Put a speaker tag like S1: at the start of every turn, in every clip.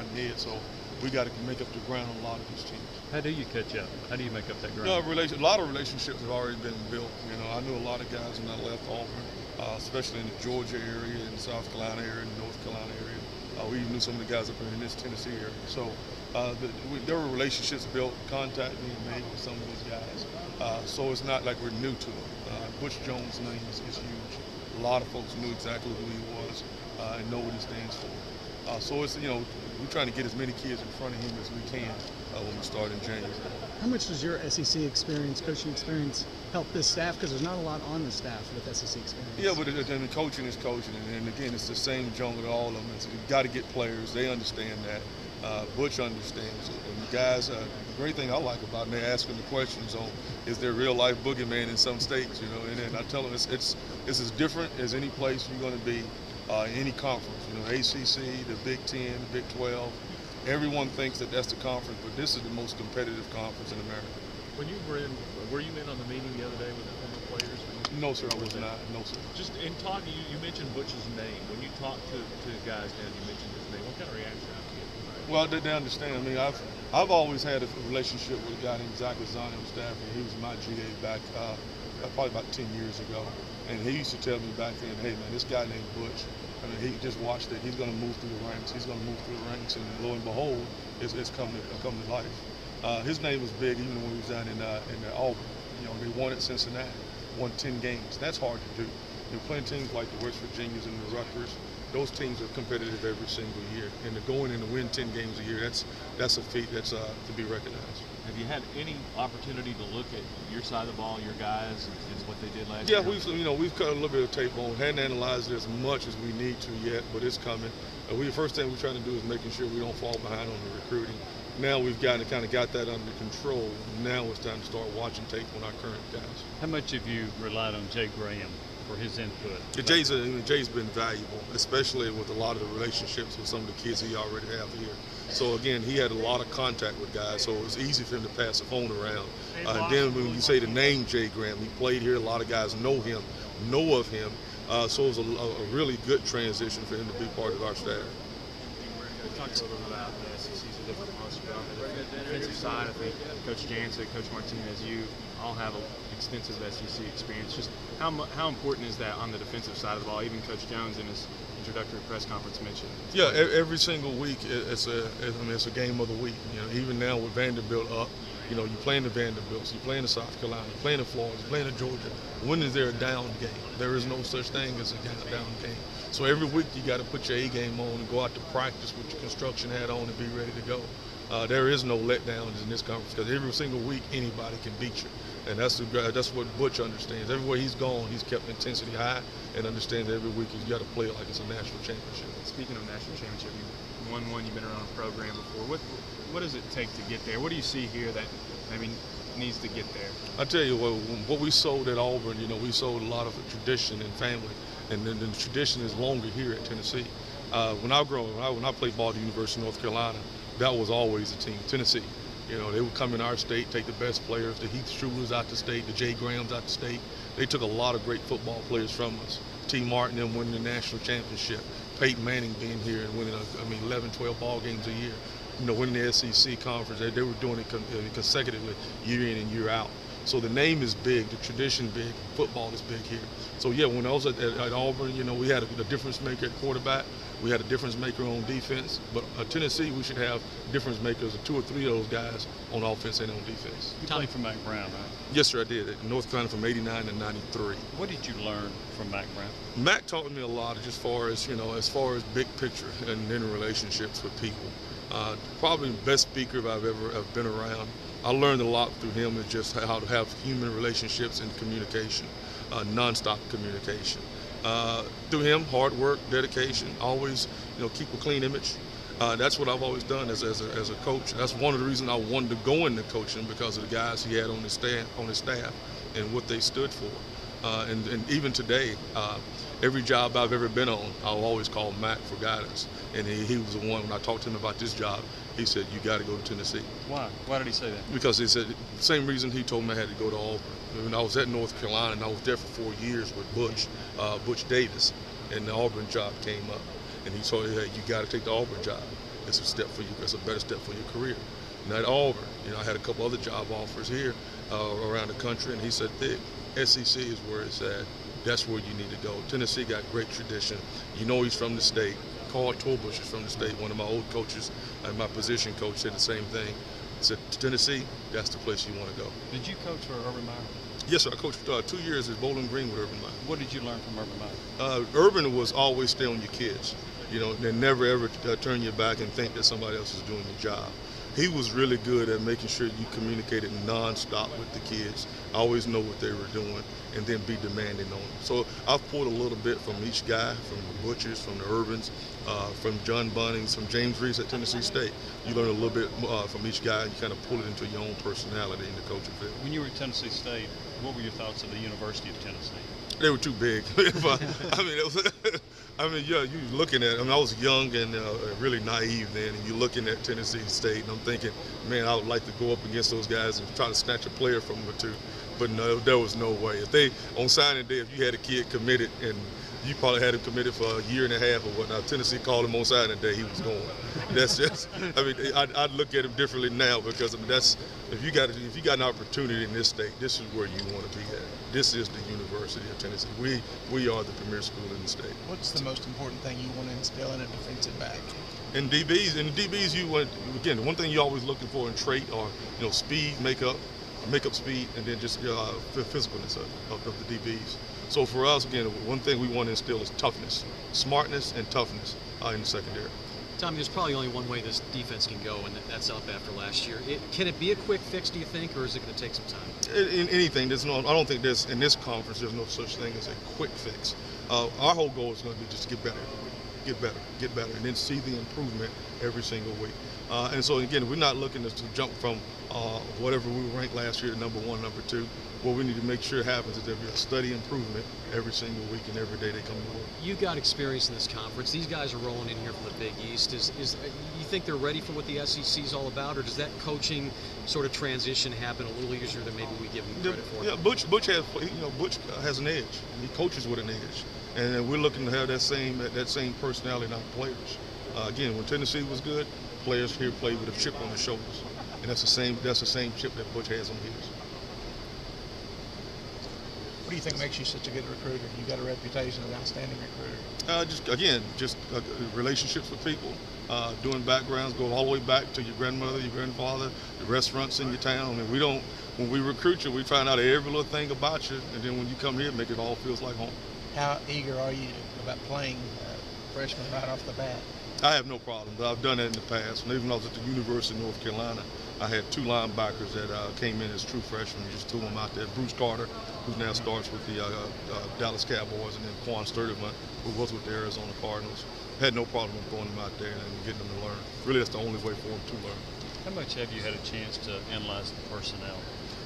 S1: behind Ned. So we got to make up the ground on a lot of these teams.
S2: How do you catch up? How do you make up that ground?
S1: A lot of relationships have already been built. I knew a lot of guys when I left Auburn, especially in the Georgia area, in the South Carolina area, in the North Carolina area. We even knew some of the guys up in this Tennessee area. So there were relationships built, contact being made with some of these guys. So it's not like we're new to them. Butch Jones' name is huge. A lot of folks knew exactly who he was and know what he stands for. So it's, we're trying to get as many kids in front of him as we can when we start in January.
S3: How much does your SEC experience, coaching experience, help this staff? Because there's not a lot on the staff with SEC experience.
S1: Yeah, but coaching is coaching. And again, it's the same jungle to all of them. You've got to get players. They understand that. Butch understands it. And the guys, the great thing I like about them, they're asking the questions on, is there real life boogeyman in some states, And then I tell them it's as different as any place you're going to be in any conference. ACC, the Big Ten, the Big 12. Everyone thinks that that's the conference, but this is the most competitive conference in America.
S2: When you were you in on the meeting the other day with the former players?
S1: No, sir, I was not. No, sir.
S2: Just in talking, you mentioned Butch's name. When you talk to guys now, you mentioned his name. What kind of reaction do you get?
S1: Well, they understand. I mean, I've always had a relationship with a guy named Zach Lozani on staff, and he was my GA back probably about 10 years ago. And he used to tell me back then, hey, man, this guy named Butch, he just watched it. He's going to move through the ranks. He's going to move through the ranks, and lo and behold, it's come to life. His name was big even when he was down in Auburn. They won at Cincinnati, won 10 games. That's hard to do. Playing teams like the West Virginias and the Rutgers, those teams are competitive every single year. And to go in and to win 10 games a year, that's a feat that's to be recognized.
S2: Have you had any opportunity to look at your side of the ball, your guys, and what they did last year?
S1: Yeah, we've cut a little bit of tape on. Hadn't analyzed it as much as we need to yet, but it's coming. The first thing we're trying to do is making sure we don't fall behind on the recruiting. Now we've kind of got that under control. Now it's time to start watching tape on our current guys.
S2: How much have you relied on Jay Graham for his input?
S1: Jay's been valuable, especially with a lot of the relationships with some of the kids he already have here. So again, he had a lot of contact with guys, so it was easy for him to pass the phone around. And then when you say the name Jay Graham, he played here. A lot of guys know him, know of him. So it was a really good transition for him to be part of our staff.
S4: Talk a little bit about the SEC's a different monster, but on the defensive side, I think Coach Jansen, Coach Martinez, you all have extensive SEC experience. Just how important is that on the defensive side of the ball? Even Coach Jones in his introductory press conference mentioned.
S1: Yeah, every single week it's a game of the week. Even now with Vanderbilt up, you're playing the Vanderbilts, you're playing the South Carolina, you're playing the Florida, you're playing the Georgia. When is there a down game? There is no such thing as a down game. So every week you got to put your A game on and go out to practice with your construction hat on and be ready to go. There is no letdowns in this conference because every single week anybody can beat you. And that's what Butch understands. Everywhere he's gone, he's kept intensity high and understands every week he's got to play it like it's a national championship.
S4: Speaking of national championship, you won one, you've been around a program before. What does it take to get there? What do you see here that maybe needs to get there?
S1: I tell you what we sold at Auburn, we sold a lot of tradition and family. And then the tradition is longer here at Tennessee. When I played ball at the University of North Carolina, that was always a team. Tennessee, they would come in our state, take the best players, the Heath Strudels out the state, the Jay Grahams out the state. They took a lot of great football players from us. T. Martin and winning the national championship. Peyton Manning being here and winning 11, 12 ball games a year. Winning the SEC conference. They were doing it consecutively, year in and year out. So the name is big, the tradition big, football is big here. So yeah, when I was at Auburn, we had a difference maker at quarterback, we had a difference maker on defense, but at Tennessee we should have difference makers, 2 or 3 of those guys on offense and on defense.
S2: You played for Mack Brown, right?
S1: Yes, sir, I did. At North Carolina from '89 to '93.
S2: What did you learn from Mack Brown?
S1: Mack taught me a lot as far as big picture and in relationships with people. Probably the best speaker I've ever been around. I learned a lot through him is just how to have human relationships and communication, nonstop communication. Through him, hard work, dedication, always keep a clean image. That's what I've always done as a coach. That's one of the reasons I wanted to go into coaching, because of the guys he had on his staff and what they stood for. And even today, every job I've ever been on, I'll always call Mack for guidance. And he was the one, when I talked to him about this job, he said, you got to go to Tennessee.
S2: Why? Why did he say that?
S1: Because he said, the same reason he told me I had to go to Auburn. When I was at North Carolina, and I was there for 4 years with Butch Davis, and the Auburn job came up. And he told me, hey, you got to take the Auburn job. it's a step for you. It's a better step for your career. And at Auburn, I had a couple other job offers here around the country, and he said, "Thick, SEC is where it's at. That's where you need to go." Tennessee got great tradition. He's from the state. Carl Torbush is from the state. One of my old coaches and my position coach said the same thing. He said, "Tennessee, that's the place you want to go."
S5: Did you coach for Urban Meyer?
S1: Yes, sir. I coached 2 years at Bowling Green with Urban Meyer.
S5: What did you learn from Urban Meyer?
S1: Urban was always stay on your kids. They never ever turn your back and think that somebody else is doing your job. He was really good at making sure you communicated nonstop with the kids, always know what they were doing, and then be demanding on them. So I've pulled a little bit from each guy, from the Butchers, from the Urbans, from John Bunnings, from James Reese at Tennessee State. You learn a little bit from each guy, and you kind of pull it into your own personality in the coaching field.
S5: When you were at Tennessee State, what were your thoughts of the University of Tennessee?
S1: They were too big. You're looking at. I was young and really naive then, and you're looking at Tennessee State, and I'm thinking, man, I would like to go up against those guys and try to snatch a player from them or two. But no, there was no way. On signing day, if you had a kid committed and you probably had him committed for a year and a half or whatnot, Tennessee called him on signing day, he was going. That's just. I'd look at him differently now because that's if you got an opportunity in this state, this is where you want to be at. This is the University of Tennessee. We are the premier school in the state.
S6: What's the most important thing you want to instill in a defensive back?
S1: In DBs, you want, again, the one thing you're always looking for in trait are speed, makeup speed, and then just the physicalness of the DBs. So for us, again, one thing we want to instill is toughness, smartness, and toughness in the secondary.
S7: Tommy, there's probably only one way this defense can go, and that's up after last year. Can it be a quick fix, do you think, or is it going to take some time?
S1: In anything, I don't think in this conference, there's no such thing as a quick fix. Our whole goal is going to be just to get better, and then see the improvement every single week. And so, again, we're not looking to jump from whatever we ranked last year to number 1, number 2. What we need to make sure happens is there'll be a steady improvement every single week and every day they come to work.
S7: You got experience in this conference. These guys are rolling in here from the Big East. You think they're ready for what the SEC is all about, or does that coaching sort of transition happen a little easier than maybe we give them credit for?
S1: Yeah, Butch has an edge. He coaches with an edge, and we're looking to have that same personality in our players. Again, when Tennessee was good, players here played with a chip on their shoulders, and that's the same chip that Butch has on his.
S6: What do you think makes you such a good recruiter? You got a reputation of an outstanding recruiter.
S1: Just relationships with people, doing backgrounds, go all the way back to your grandmother, your grandfather, the restaurants in your town. When we recruit you, we find out every little thing about you, and then when you come here, make it all feels like home.
S6: How eager are you about playing freshman right off the bat?
S1: I have no problem, but I've done that in the past. Even when I was at the University of North Carolina, I had 2 linebackers that came in as true freshmen, just 2 of them out there. Bruce Carter, who now starts with the Dallas Cowboys, and then Quan Sturdivant, who was with the Arizona Cardinals. Had no problem with throwing them out there and getting them to learn. Really, that's the only way for them to learn.
S5: How much have you had a chance to analyze the personnel?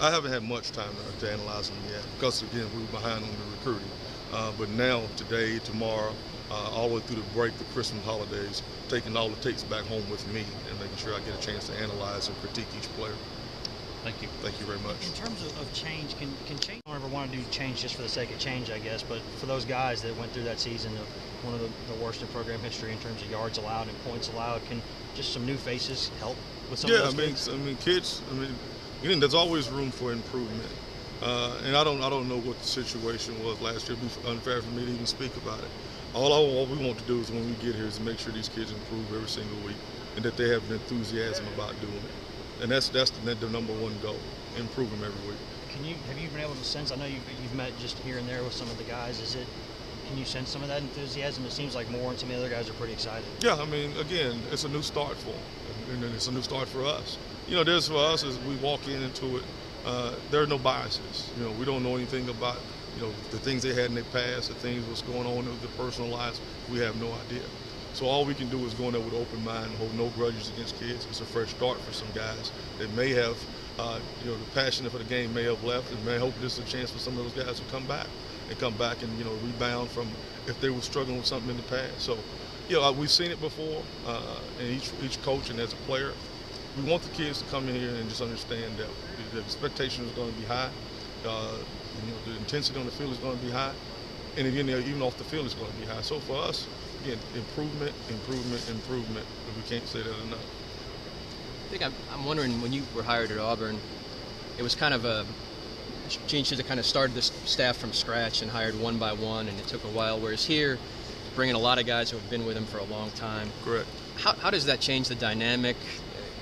S1: I haven't had much time to analyze them yet because, again, we were behind on the recruiting. But now, today, tomorrow, all the way through the break, the Christmas holidays, taking all the tapes back home with me and making sure I get a chance to analyze and critique each player.
S5: Thank you.
S1: Thank you very much.
S8: In terms of change, can change? I don't ever want to do change just for the sake of change, I guess, but for those guys that went through that season, one of the worst in program history in terms of yards allowed and points allowed, can just some new faces help with some of those
S1: kids? Again, there's always room for improvement. And I don't know what the situation was last year. It'd be unfair for me to even speak about it. All we want to do is when we get here is to make sure these kids improve every single week and that they have an enthusiasm about doing it. And that's the number 1 goal, improve them every week.
S8: Have you been able to sense, I know you've met just here and there with some of the guys, can you sense some of that enthusiasm? It seems like more and some of the other guys are pretty excited.
S1: Yeah, again, it's a new start for them, and it's a new start for us. There's for us as we walk into it, there are no biases. We don't know anything about the things they had in their past, the things what's going on in their personal lives. We have no idea. So all we can do is go in there with an open mind, hold no grudges against kids. It's a fresh start for some guys that may have, the passion for the game may have left, and may hope this is a chance for some of those guys to come back and rebound from if they were struggling with something in the past. So, we've seen it before, and each coach and as a player, we want the kids to come in here and just understand that the expectation is going to be high. The intensity on the field is going to be high, and again, even off the field is going to be high. So for us, again, improvement, improvement, improvement. But we can't say that enough.
S9: I think I'm wondering, when you were hired at Auburn, it was kind of a Gene should have kind of started this staff from scratch and hired one by one, and it took a while. Whereas here, bringing a lot of guys who have been with him for a long time.
S1: Correct.
S9: How does that change the dynamic?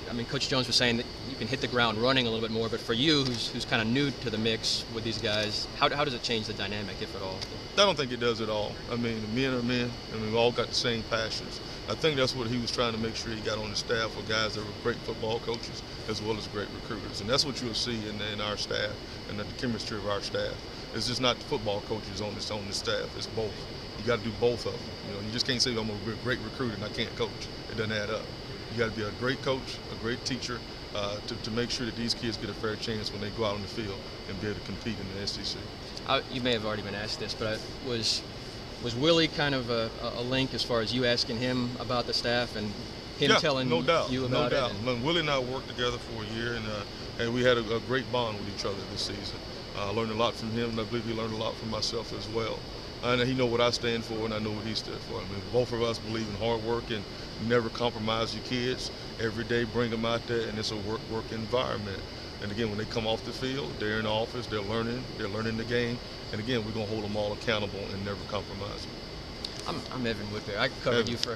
S9: I mean, Coach Jones was saying that you can hit the ground running a little bit more, but for you, who's kind of new to the mix with these guys, how does it change the dynamic, if at all?
S1: I don't think it does at all. I mean, men are men, and we've all got the same passions. I think that's what he was trying to make sure he got on the staff, with guys that were great football coaches as well as great recruiters. And that's what you'll see in our staff and the chemistry of our staff. It's just not the football coaches on the staff. It's both. You got to do both of them. You know, you just can't say I'm a great recruiter and I can't coach. It doesn't add up. You got to be a great coach, a great teacher, to make sure that these kids get a fair chance when they go out on the field and be able to compete in the SEC.
S9: You may have already been asked this, but was Willie kind of a link as far as you asking him about the staff and him telling you about it?
S1: No doubt. Willie and I worked together for a year, and we had a great bond with each other this season. I learned a lot from him, and I believe he learned a lot from myself as well. And he know what I stand for, and I know what he stood for. I mean, both of us believe in hard work and never compromise your kids. Every day, bring them out there, and it's a work environment. And again, when they come off the field, they're in the office, they're learning the game. And again, we're going to hold them all accountable and never compromise them.
S9: I'm Evan Woodbury. I covered you for